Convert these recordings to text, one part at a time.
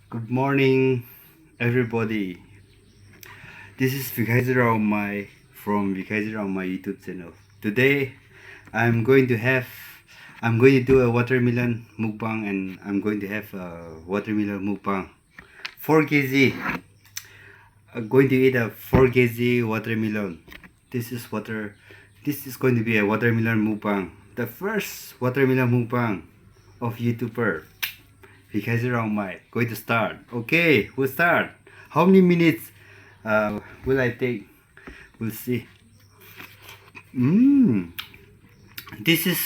Good morning, everybody. This is Vikhaizirao my from Vikhaizirao my YouTube channel. Today, I'm going to have I'm going to do a watermelon mukbang, and I'm going to have a watermelon mukbang. 4 kg. I'm going to eat a 4 kg watermelon. This is water. This is going to be a watermelon mukbang. The first watermelon mukbang of YouTuber. Because around my going to start. Okay, we'll start. How many minutes will I take? We'll see. Mmm. This is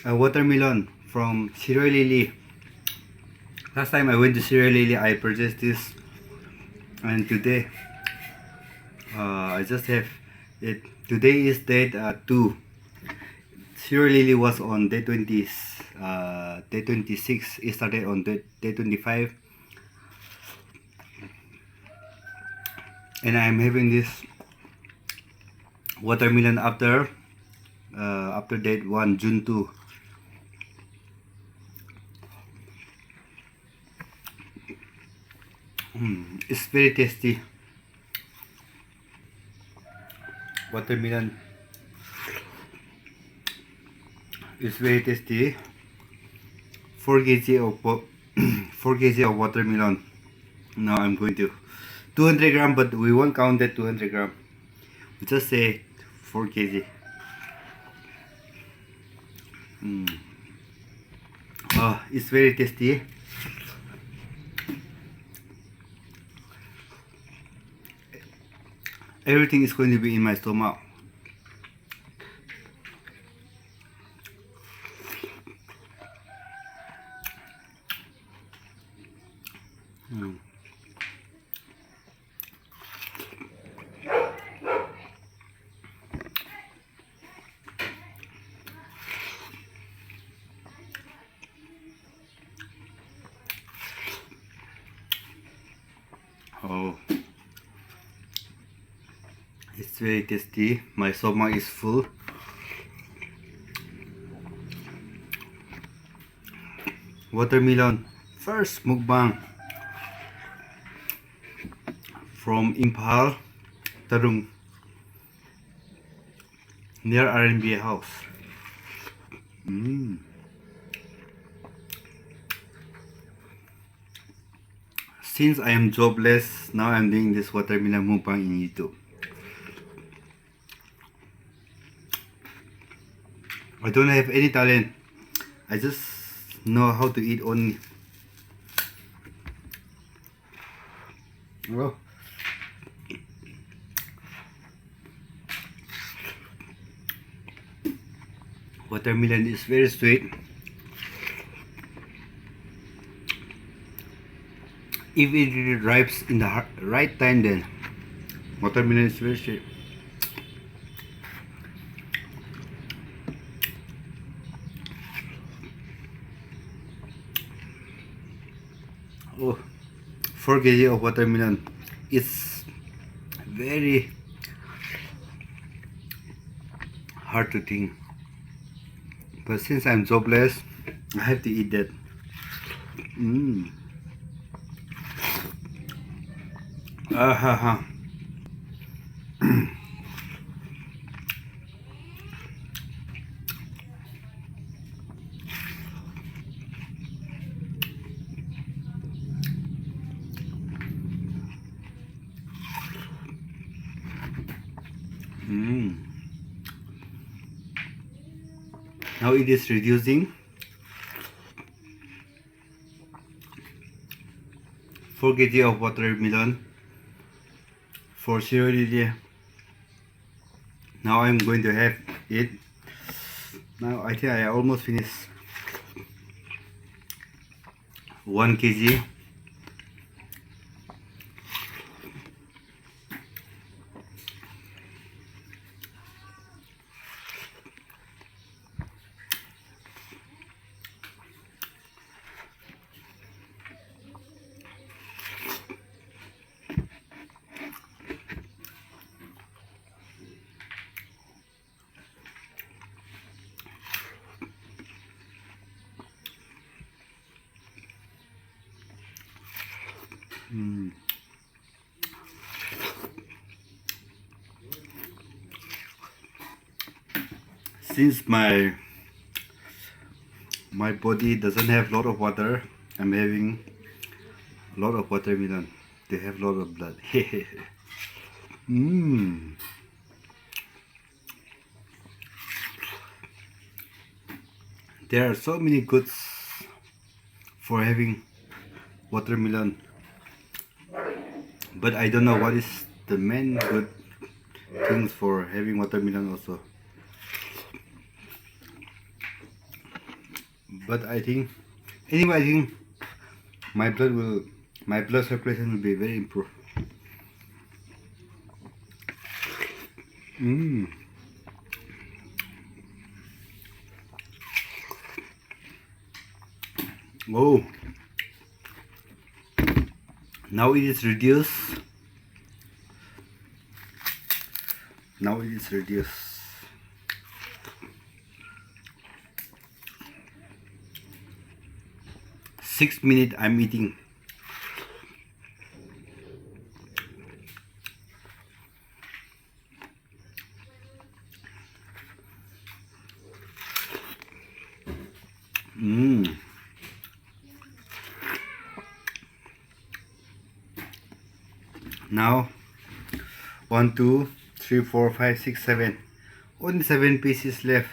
a watermelon from Sierra Lily. Last time I went to Sierra Lily, I purchased this, and today I just have it. Today is date 2. Sierra Lily was on day 20, day 26. It started on day 25, and I'm having this watermelon after date 1 June 2. It's very tasty. Watermelon is very tasty. 4 kg of 4 kg of watermelon. Now I'm going to 200 gram, but we won't count that 200 gram. We just say 4 kg. Oh, it's very tasty. Everything is going to be in my stomach. Oh, it's very tasty. My stomach is full. Watermelon first mukbang from Impal, Tarung, near RNBA house. Since I am jobless, now I'm doing this watermelon mukbang in YouTube. I don't have any talent. I just know how to eat only. Oh. Watermelon is very sweet. If it ripes in the right time, then watermelon is very sweet. Oh, 4 kg of watermelon. It's very hard to think, but since I'm jobless, I have to eat that. Ah ha ha. Now it is reducing. 4 kg of watermelon for Sierra Lily. Now I'm going to have it. Now I think I almost finished 1 kg. Mm. Since my body doesn't have lot of water, I'm having a lot of watermelon. They have lot of blood. mm. There are so many goods for having watermelon, but I don't know what is the main good things for having watermelon also. But I think anyway, I think my blood circulation will be very improved. Mm. Oh, now it is reduced. Now it is reduced. 6 minutes I'm eating. Mm. Now 1, 2, 3, 4, 5, 6, 7. Only 7 pieces left.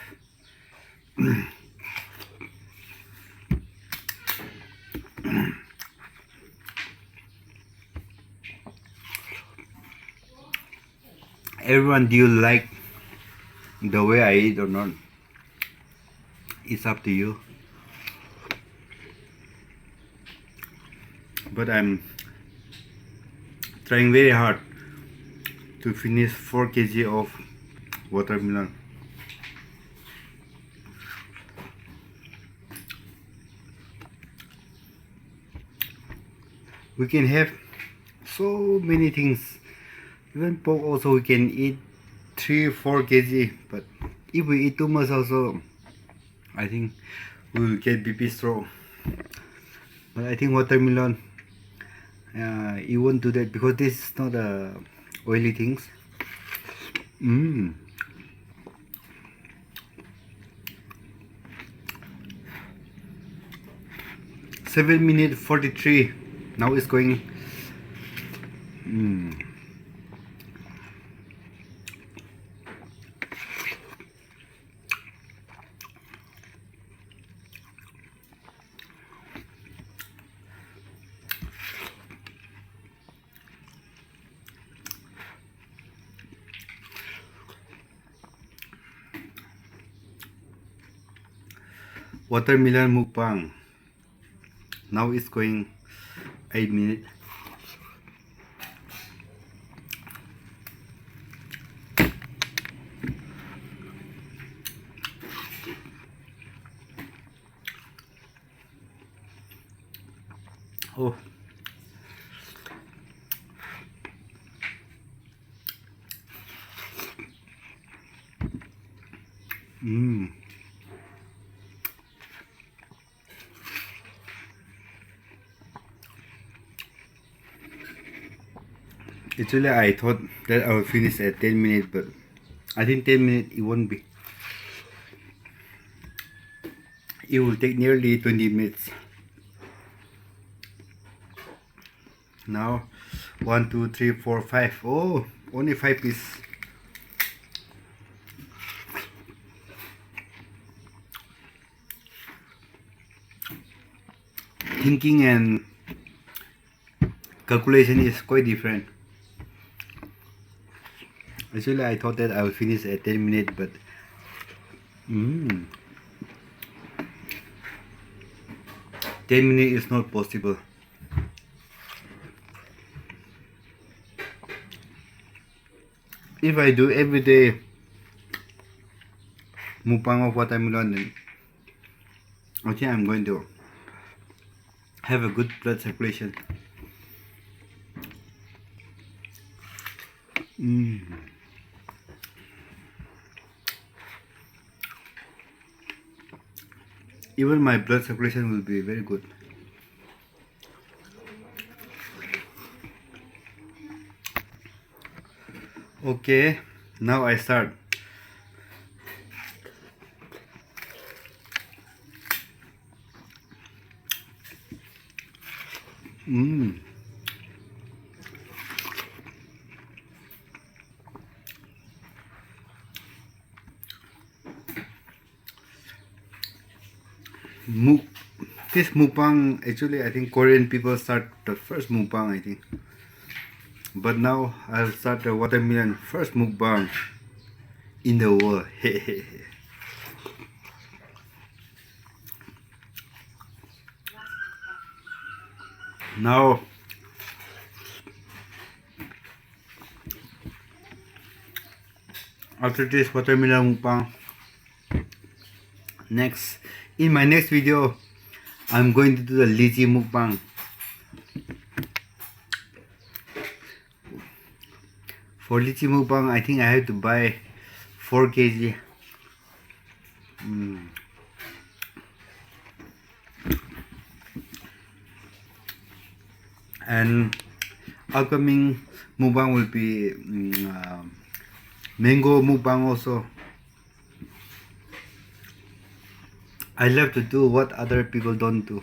Everyone, do you like the way I eat or not? It's up to you. But I'm trying very hard to finish 4 kg of watermelon. We can have so many things. Even pork also we can eat 3-4 kg. But if we eat too much also, I think we will get BP stroke. But I think watermelon, you won't do that because this is not oily things. Mm. 7 minutes 43. Now it's going. Mm. Watermelon mukbang. Now it's going 8 minutes. Oh. Mm. Actually, I thought that I will finish at 10 minutes, but I think 10 minutes it won't be. It will take nearly 20 minutes. Now, 1, 2, 3, 4, 5. Oh, only 5 pieces. Thinking and calculation is quite different. Actually, I thought that I will finish at 10 minutes, but 10 minutes is not possible. If I do every day mukbang of watermelon, then I think I'm going to have a good blood circulation. Even my blood circulation will be very good. Okay, now I start. Mmm. Muk this mukbang, actually I think Korean people start the first mukbang, I think. But now I'll start the watermelon first mukbang in the world. Now after this watermelon mukbang, next in my next video I'm going to do the lychee mukbang. For lychee mukbang, I think I have to buy 4 kg. And upcoming mukbang will be mango mukbang also. I love to do what other people don't do.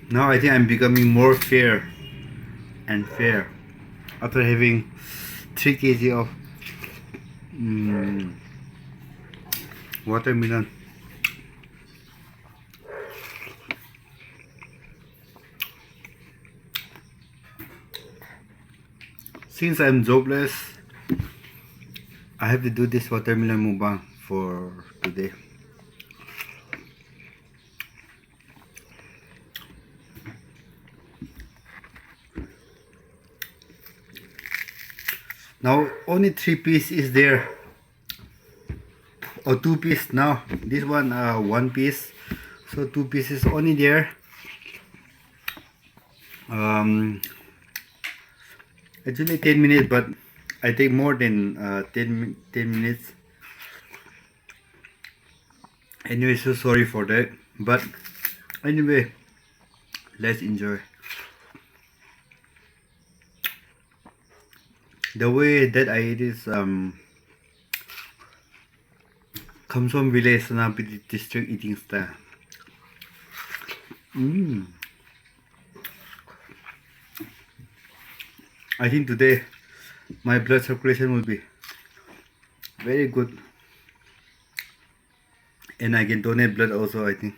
Now I think I'm becoming more fair and fair after having 3 kg of watermelon. Since I'm jobless, I have to do this watermelon mukbang for today. Now only 3 piece is there, or 2 piece now. This one 1 piece, so 2 pieces only there. Actually 10 minutes, but I take more than 10 minutes. Anyway, so sorry for that, but anyway, let's enjoy. The way that I eat is comes from village Sanapiti district eating style. I think today my blood circulation will be very good, and I can donate blood also, I think.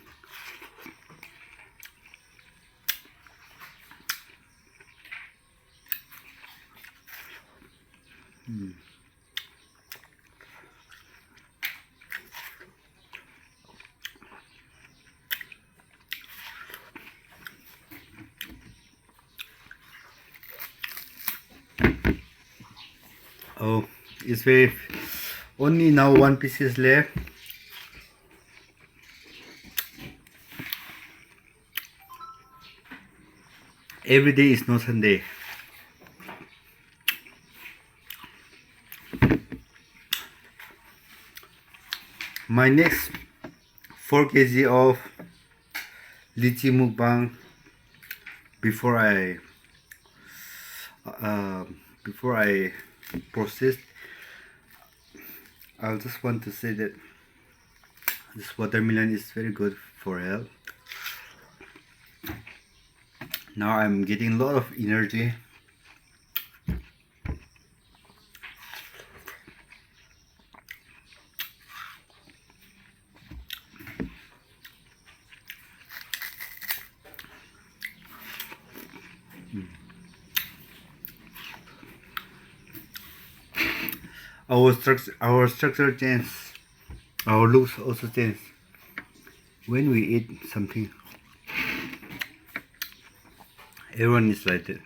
Oh, it's very only now 1 piece is left. Every day is not Sunday. My next 4 kg of lychee mukbang before I process. I just want to say that this watermelon is very good for health. Now I'm getting a lot of energy. Our structure changes, our looks also change when we eat something. Everyone is like that.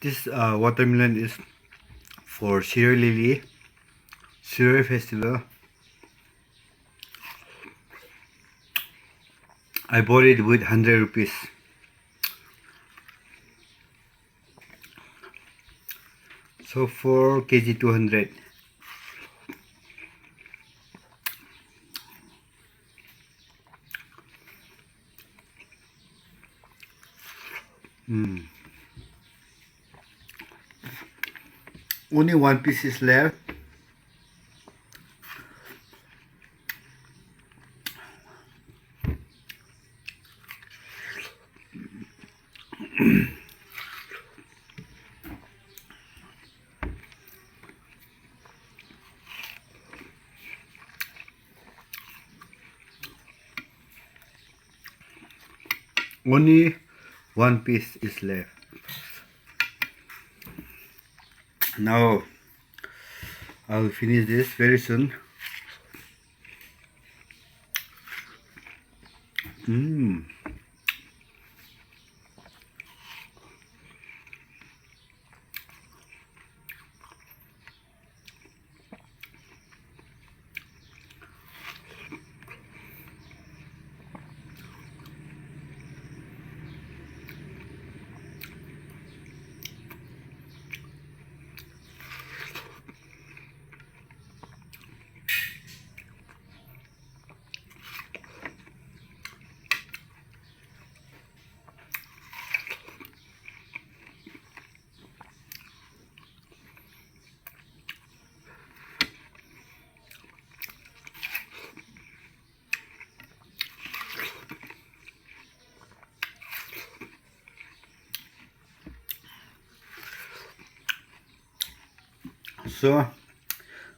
This watermelon is for Sierra Lily Sierra Festival. I bought it with 100 rupees. So 4 kg 200. Mm. Only one piece is left. Only one piece is left. Now I'll finish this very soon. Mm. So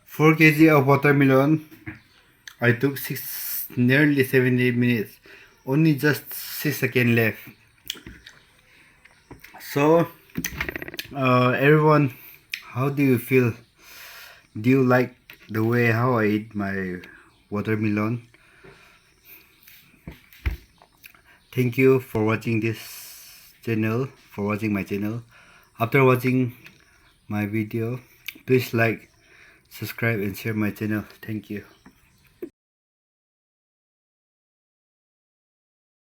4 kg of watermelon. I took nearly 70 minutes. Only just 6 seconds left. So everyone, how do you feel? Do you like the way how I eat my watermelon? Thank you for watching this channel, for watching my channel. After watching my video, please like, subscribe and share my channel. Thank you.